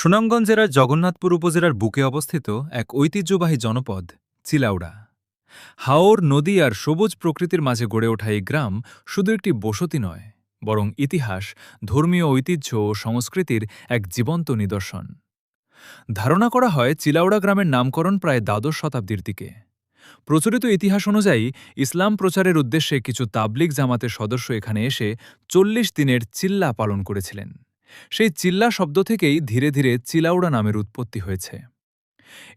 সুনামগঞ্জ জেলার জগন্নাথপুর উপজেলার বুকে অবস্থিত এক ঐতিহ্যবাহী জনপদ চিলাউড়া। হাওর নদী আর সবুজ প্রকৃতির মাঝে গড়ে ওঠা এই গ্রাম শুধু একটি বসতি নয়, বরং ইতিহাস, ধর্মীয় ঐতিহ্য ও সংস্কৃতির এক জীবন্ত নিদর্শন। ধারণা করা হয় চিলাউড়া গ্রামের নামকরণ প্রায় দ্বাদশ শতাব্দীর দিকে। প্রচলিত ইতিহাস অনুযায়ী ইসলাম প্রচারের উদ্দেশ্যে কিছু তাবলিগ জামাতের সদস্য এখানে এসে ৪০ দিনের চিল্লা পালন করেছিলেন। সেই চিল্লা শব্দ থেকেই ধীরে ধীরে চিলাউড়া নামের উৎপত্তি হয়েছে।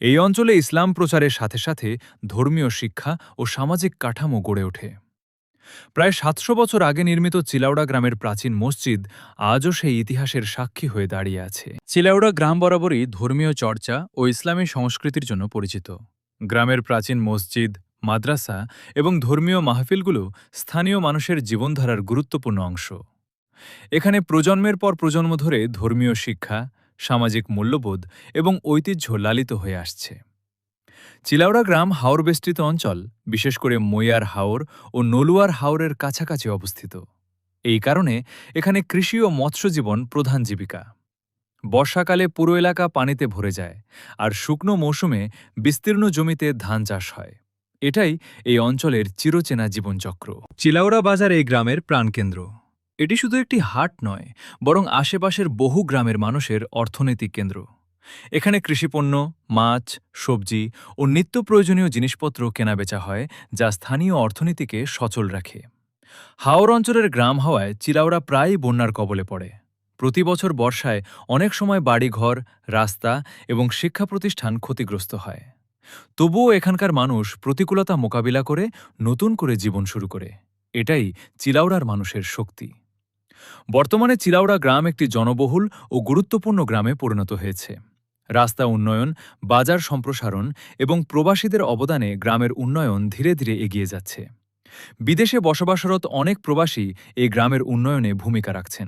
এই অঞ্চলে ইসলাম প্রচারের সাথে সাথে ধর্মীয় শিক্ষা ও সামাজিক কাঠামো গড়ে ওঠে। প্রায় ৭০০ বছর আগে নির্মিত চিলাউড়া গ্রামের প্রাচীন মসজিদ আজও সেই ইতিহাসের সাক্ষী হয়ে দাঁড়িয়ে আছে। চিলাউড়া গ্রাম বরাবরই ধর্মীয় চর্চা ও ইসলামী সংস্কৃতির জন্য পরিচিত। গ্রামের প্রাচীন মসজিদ, মাদ্রাসা এবং ধর্মীয় মাহফিলগুলো স্থানীয় মানুষের জীবনধারার গুরুত্বপূর্ণ অংশ। এখানে প্রজন্মের পর প্রজন্ম ধরে ধর্মীয় শিক্ষা, সামাজিক মূল্যবোধ এবং ঐতিহ্য লালিত হয়ে আসছে। চিলাউড়া গ্রাম হাওর বেষ্টিত অঞ্চল, বিশেষ করে মইয়ার হাওর ও নলুয়ার হাওরের কাছাকাছি অবস্থিত। এই কারণে এখানে কৃষি ও মৎস্যজীবন প্রধান জীবিকা। বর্ষাকালে পুরো এলাকা পানিতে ভরে যায়, আর শুকনো মৌসুমে বিস্তীর্ণ জমিতে ধান চাষ হয়। এটাই এই অঞ্চলের চিরচেনা জীবনচক্র। চিলাউড়া বাজার এই গ্রামের প্রাণকেন্দ্র। এটি শুধু একটি হাট নয়, বরং আশেপাশের বহু গ্রামের মানুষের অর্থনৈতিক কেন্দ্র। এখানে কৃষিপণ্য, মাছ, সবজি ও নিত্য প্রয়োজনীয় জিনিসপত্র কেনাবেচা হয়, যা স্থানীয় অর্থনীতিকে সচল রাখে। হাওর অঞ্চলের গ্রাম হওয়ায় চিলাউড়া প্রায়ই বন্যার কবলে পড়ে। প্রতি বছর বর্ষায় অনেক সময় বাড়িঘর, রাস্তা এবং শিক্ষা প্রতিষ্ঠান ক্ষতিগ্রস্ত হয়। তবুও এখানকার মানুষ প্রতিকূলতা মোকাবিলা করে নতুন করে জীবন শুরু করে। এটাই চিলাউড়ার মানুষের শক্তি। বর্তমানে চিলাউড়া গ্রাম একটি জনবহুল ও গুরুত্বপূর্ণ গ্রামে পরিণত হয়েছে। রাস্তা উন্নয়ন, বাজার সম্প্রসারণ এবং প্রবাসীদের অবদানে গ্রামের উন্নয়ন ধীরে ধীরে এগিয়ে যাচ্ছে। বিদেশে বসবাসরত অনেক প্রবাসী এই গ্রামের উন্নয়নে ভূমিকা রাখছেন,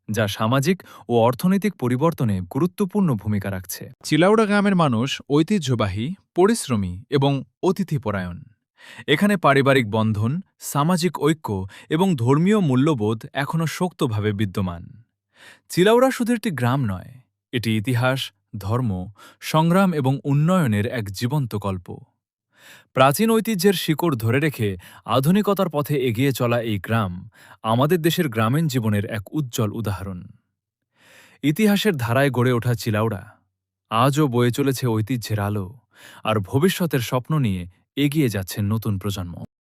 যা সামাজিক ও অর্থনৈতিক পরিবর্তনে গুরুত্বপূর্ণ ভূমিকা রাখছে। চিলাউড়া গ্রামের মানুষ ঐতিহ্যবাহী, পরিশ্রমী এবং অতিথিপরায়ণ। এখানে পারিবারিক বন্ধন, সামাজিক ঐক্য এবং ধর্মীয় মূল্যবোধ এখনও শক্তভাবে বিদ্যমান। চিলাউড়া শুধু একটি গ্রাম নয়, এটি ইতিহাস, ধর্ম, সংগ্রাম এবং উন্নয়নের এক জীবন্ত গল্প। প্রাচীন ঐতিহ্যের শিকড় ধরে রেখে আধুনিকতার পথে এগিয়ে চলা এই গ্রাম আমাদের দেশের গ্রামীণ জীবনের এক উজ্জ্বল উদাহরণ। ইতিহাসের ধারায় গড়ে ওঠা চিলাউড়া আজও বয়ে চলেছে ঐতিহ্যের আলো, আর ভবিষ্যতের স্বপ্ন নিয়ে এগিয়ে যাচ্ছে নতুন প্রজন্ম।